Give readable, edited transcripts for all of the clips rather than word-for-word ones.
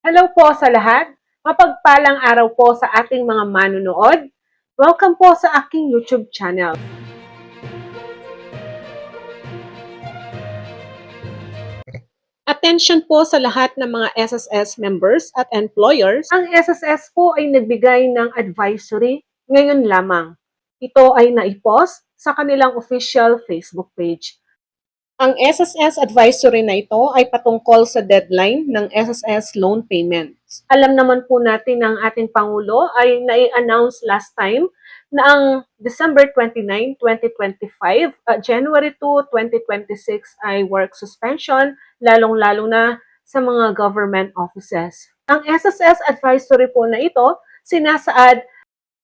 Hello po sa lahat. Mapagpalang araw po sa ating mga manunood. Welcome po sa aking YouTube channel. Attention po sa lahat ng mga SSS members at employers. Ang SSS po ay nagbigay ng advisory ngayon lamang. Ito ay naipost sa kanilang official Facebook page. Ang SSS advisory na ito ay patungkol sa deadline ng SSS loan payments. Alam naman po natin ng ating Pangulo ay nai-announce last time na ang December 29, 2025, January 2, 2026 ay work suspension, lalong-lalo na sa mga government offices. Ang SSS advisory po na ito, sinasaad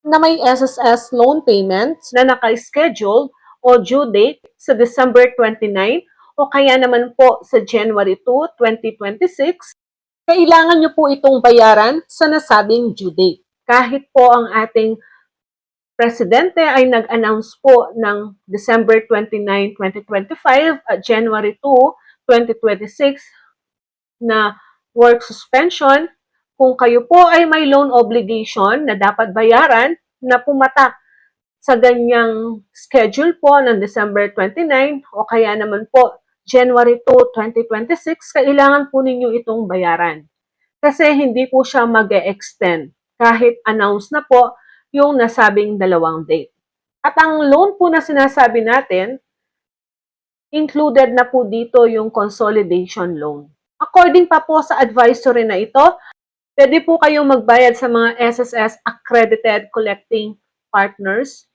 na may SSS loan payments na naka-schedule o due date sa December 29 o kaya naman po sa January 2, 2026, kailangan nyo po itong bayaran sa nasabing due date. Kahit po ang ating Presidente ay nag-announce po ng December 29, 2025 at January 2, 2026 na work suspension, kung kayo po ay may loan obligation na dapat bayaran na pumatak sa ganyang schedule po ng December 29 o kaya naman po January 2, 2026, kailangan po ninyo itong bayaran. Kasi hindi po siya mag-e-extend kahit announce na po yung nasabing dalawang date. At ang loan po na sinasabi natin, included na po dito yung consolidation loan. According pa po sa advisory na ito, pwede po kayong magbayad sa mga SSS accredited collecting partners,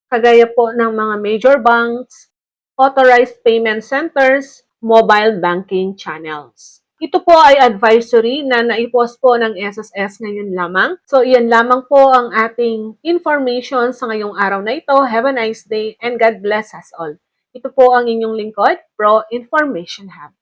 kagaya po ng mga major banks, authorized payment centers, mobile banking channels. Ito po ay advisory na naipost po ng SSS ngayon lamang. So, iyan lamang po ang ating information sa ngayong araw na ito. Have a nice day and God bless us all. Ito po ang inyong lingkod, Pro Information Hub.